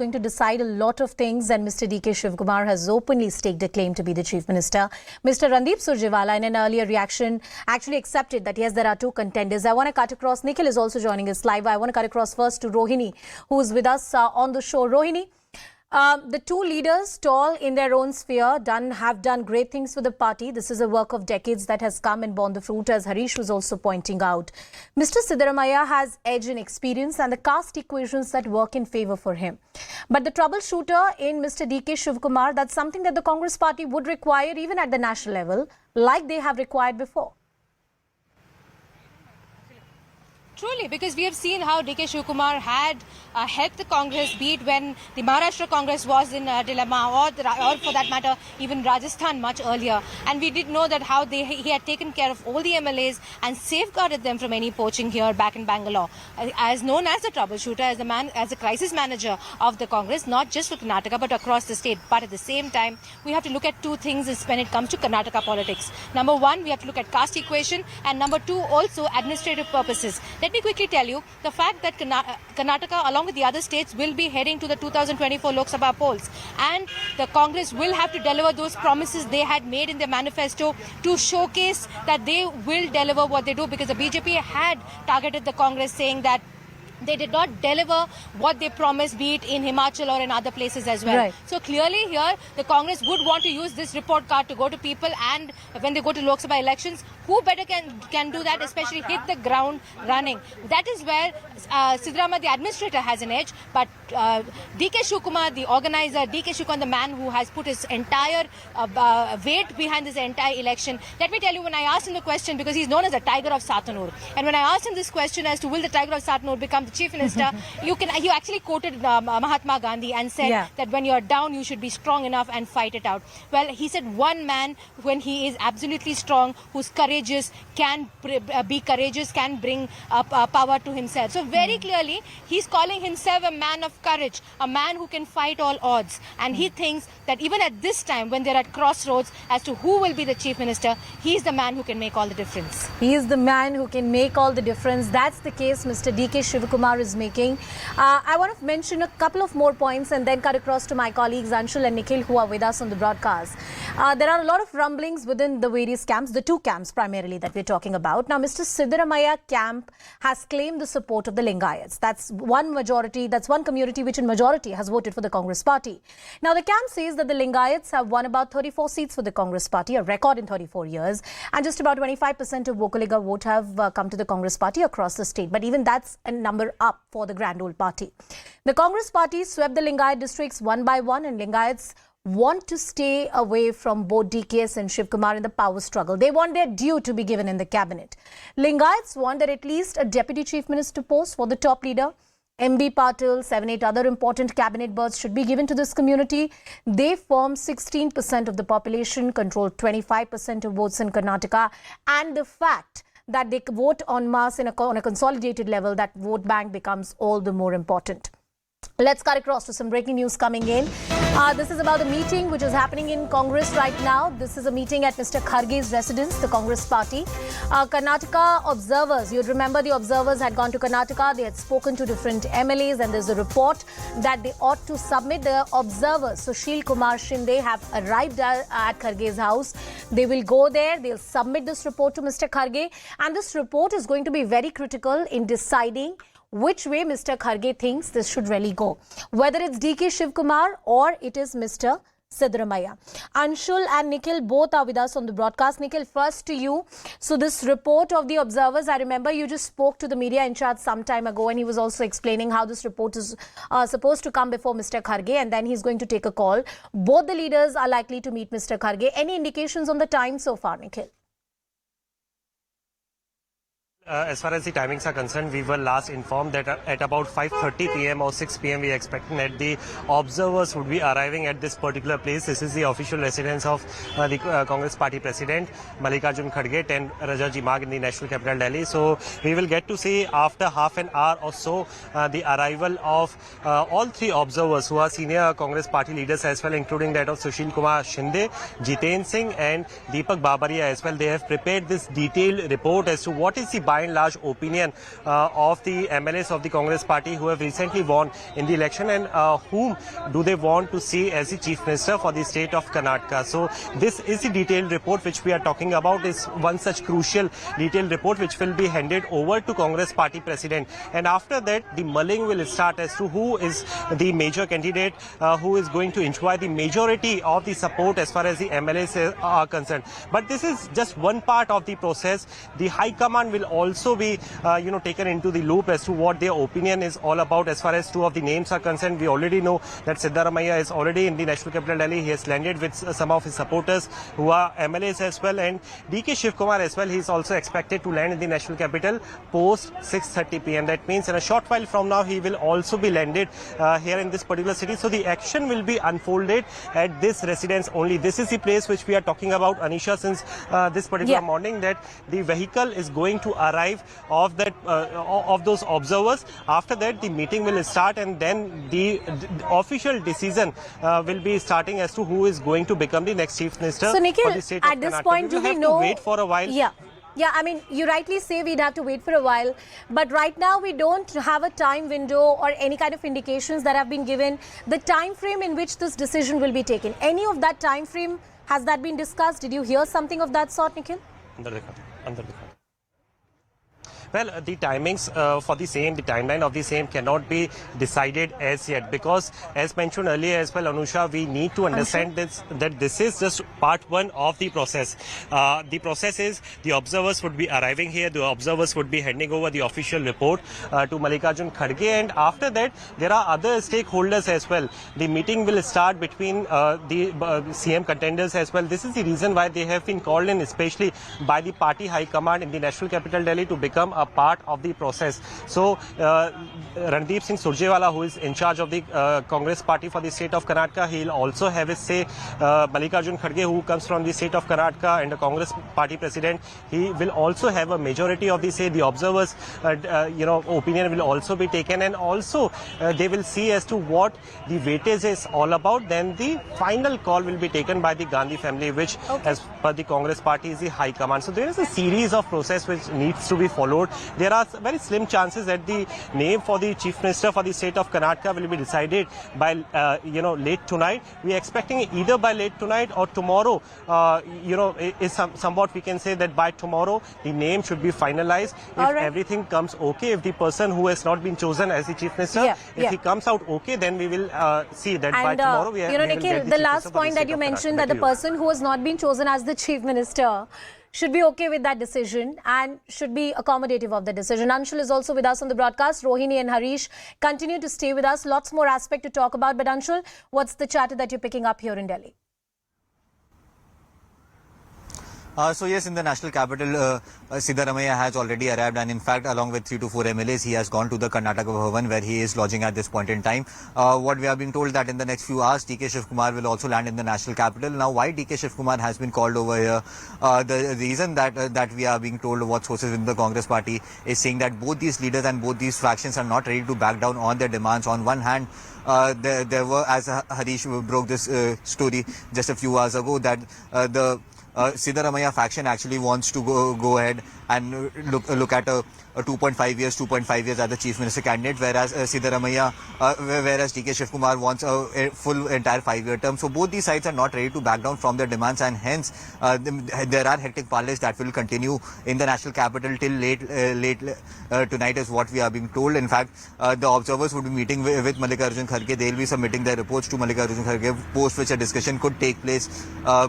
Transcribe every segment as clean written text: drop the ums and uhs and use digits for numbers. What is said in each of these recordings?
going to decide a lot of things, and Mr. D.K. Shivkumar has openly staked a claim to be the Chief Minister. Mr. Randeep Surjewala, in an earlier reaction, actually accepted that yes, there are two contenders. I want to cut across. Nikhil is also joining us live. I want to cut across first to Rohini, who is with us on the show. Rohini, the two leaders, tall in their own sphere, have done great things for the party. This is a work of decades that has come and borne the fruit, as Harish was also pointing out. Mr. Siddaramaiah has edge in experience and the caste equations that work in favour for him. But the troubleshooter in Mr. D.K. Shivkumar, that's something that the Congress party would require even at the national level, like they have required before. Truly, because we have seen how D.K. Shivkumar had helped the Congress, be it when the Maharashtra Congress was in a dilemma, or for that matter, even Rajasthan much earlier. And we did know that how he had taken care of all the MLAs and safeguarded them from any poaching here back in Bangalore. As known as the troubleshooter, as a crisis manager of the Congress, not just for Karnataka but across the state. But at the same time, we have to look at two things when it comes to Karnataka politics. Number one, we have to look at caste equation, and number two, also administrative purposes. Let me quickly tell you the fact that Karnataka, along with the other states, will be heading to the 2024 Lok Sabha polls, and the Congress will have to deliver those promises they had made in their manifesto to showcase that they will deliver what they do, because the BJP had targeted the Congress saying that they did not deliver what they promised, be it in Himachal or in other places as well. Right. So clearly here, the Congress would want to use this report card to go to people, and when they go to Lok Sabha elections, who better can do that, especially hit the ground running. That is where Siddaramaiah, the administrator, has an edge. But D.K. Shivkumar, the organizer, D.K. Shivkumar, the man who has put his entire weight behind this entire election. Let me tell you, when I asked him the question, because he's known as the Tiger of Satanur, and when I asked him this question as to will the Tiger of Satanur become the Chief Minister, you actually quoted Mahatma Gandhi and said that when you're down, you should be strong enough and fight it out. Well, he said one man, when he is absolutely strong, who's courageous, can be courageous, can bring power to himself. So very clearly, he's calling himself a man of courage, a man who can fight all odds. And he thinks that even at this time, when they're at crossroads as to who will be the Chief Minister, he's the man who can make all the difference. He is the man who can make all the difference. That's the case Mr. D.K. Shivkumar is making. I want to mention a couple of more points and then cut across to my colleagues Anshul and Nikhil, who are with us on the broadcast. There are a lot of rumblings within the various camps, the two camps primarily that we're talking about. Now, Mr. Siddaramaiah camp has claimed the support of the Lingayats. That's one majority, that's one community which in majority has voted for the Congress party. Now, the camp says that the Lingayats have won about 34 seats for the Congress party, a record in 34 years, and just about 25% of Vokaliga vote have come to the Congress party across the state. But even that's a number up for the grand old party. The Congress party swept the Lingayat districts one by one, and Lingayats want to stay away from both DKS and Shivkumar in the power struggle. They want their due to be given in the cabinet. Lingayats want that at least a deputy chief minister post for the top leader. MB Patil, 7-8 other important cabinet berths should be given to this community. They form 16% of the population, control 25% of votes in Karnataka, and the fact that they vote en masse on a consolidated level, that vote bank becomes all the more important. Let's cut across to some breaking news coming in. This is about a meeting which is happening in Congress right now. This is a meeting at Mr. Kharge's residence, the Congress party. Karnataka observers, you'd remember the observers had gone to Karnataka. They had spoken to different MLAs, and there's a report that they ought to submit. The observers, Sushil Kumar Shinde, have arrived at Kharge's house. They will go there. They'll submit this report to Mr. Kharge. And this report is going to be very critical in deciding which way Mr. Kharge thinks this should really go, whether it's D.K. Shivkumar or it is Mr. Siddaramaiah. Anshul and Nikhil both are with us on the broadcast. Nikhil, first to you. So this report of the observers, I remember you just spoke to the media in charge some time ago, and he was also explaining how this report is supposed to come before Mr. Kharge, and then he's going to take a call. Both the leaders are likely to meet Mr. Kharge. Any indications on the time so far, Nikhil? As far as the timings are concerned, we were last informed that at about 5:30 p.m. or 6 p.m. we are expecting that the observers would be arriving at this particular place. This is the official residence of the Congress party president, Mallikarjun Kharge, 10 Rajaji Marg in the national capital Delhi. So we will get to see after half an hour or so the arrival of all three observers who are senior Congress party leaders as well, including that of Sushil Kumar Shinde, Jiten Singh and Deepak Babaria as well. They have prepared this detailed report as to what is the by and large opinion of the MLAs of the Congress party who have recently won in the election, and whom do they want to see as the Chief Minister for the state of Karnataka. So this is the detailed report which we are talking about, is one such crucial detailed report which will be handed over to Congress party president, and after that the mulling will start as to who is the major candidate who is going to enjoy the majority of the support as far as the MLAs are concerned. But this is just one part of the process. The High Command will also be taken into the loop as to what their opinion is all about. As far as two of the names are concerned, we already know that Siddaramaiah is already in the national capital Delhi. He has landed with some of his supporters who are MLAs as well, and DK Shivkumar as well. He is also expected to land in the national capital post 6:30 p.m. That means in a short while from now he will also be landed here in this particular city. So the action will be unfolded at this residence only. This is the place which we are talking about, Anisha, since this particular morning, that the vehicle is going to arrive of that of those observers. After that the meeting will start, and then the official decision will be starting as to who is going to become the next Chief Minister so, Nikhil, for the state of at this Karnataka. point, We will do we have know? to wait for a while. Yeah, I mean, you rightly say we'd have to wait for a while, but right now we don't have a time window or any kind of indications that have been given, the time frame in which this decision will be taken. Any of that time frame, has that been discussed? Did you hear something of that sort, Nikhil? Well, the timings for the same, the timeline of the same cannot be decided as yet, because as mentioned earlier as well, Anusha, we need to understand that this is just part one of the process. The process is the observers would be arriving here, the observers would be handing over the official report to Mallikarjun Kharge, and after that there are other stakeholders as well. The meeting will start between the CM contenders as well. This is the reason why they have been called in, especially by the party high command in the national capital Delhi, to become a part of the process. So Randeep Singh Surjewala, who is in charge of the Congress party for the state of Karnataka, he will also have his say. Mallikarjun Kharge, who comes from the state of Karnataka and the Congress party president, he will also have a majority of the say. The observers opinion will also be taken, and also they will see as to what the weightage is all about. Then the final call will be taken by the Gandhi family, which as per the Congress party is the high command. So there is a series of process which needs to be followed. There are very slim chances that the name for the Chief Minister for the state of Karnataka will be decided by late tonight. We are expecting either by late tonight or tomorrow. Is somewhat we can say that by tomorrow the name should be finalized. If everything comes okay, if the person who has not been chosen as the Chief Minister, if he comes out okay, then we will see that by tomorrow we will Nikhil, get the last point that you mentioned, that the person who has not been chosen as the Chief Minister should be okay with that decision and should be accommodative of the decision. Anshul is also with us on the broadcast. Rohini and Harish continue to stay with us. Lots more aspect to talk about. But Anshul, what's the chatter that you're picking up here in Delhi? So yes, in the national capital, Siddaramaiah has already arrived, and in fact, along with 3 to 4 MLAs, he has gone to the Karnataka Bhavan, where he is lodging at this point in time. What we are being told that in the next few hours, DK Shivkumar will also land in the national capital. Now, why DK Shivkumar has been called over here? The reason that we are being told, what sources in the Congress party is saying that both these leaders and both these factions are not ready to back down on their demands. On one hand, there were, as Harish broke this story just a few hours ago, that the Siddaramaiah faction actually wants to go ahead and look at a 2.5 years as the Chief Minister candidate, whereas whereas DK Shivkumar wants a full entire 5-year term. So both these sides are not ready to back down from their demands, and hence there are hectic parleys that will continue in the national capital till late tonight, is what we are being told. In fact, the observers would be meeting with Mallikarjun Kharge. They will be submitting their reports to Mallikarjun Kharge, post which a discussion could take place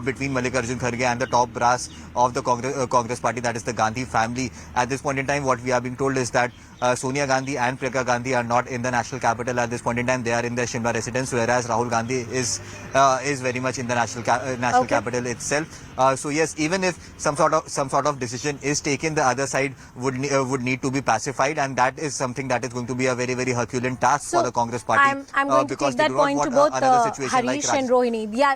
between Mallikarjun Kharge and the top brass of the Congress party, that is the Gandhi family. At this point in time, what we are being told is that Sonia Gandhi and Priyanka Gandhi are not in the national capital at this point in time. They are in their Shimla residence, whereas Rahul Gandhi is very much in the national capital itself. So yes, even if some sort of decision is taken, the other side would need to be pacified, and that is something that is going to be a very, very Herculean task for the Congress party. I'm going to take that point to both Harish and Rohini. Yeah,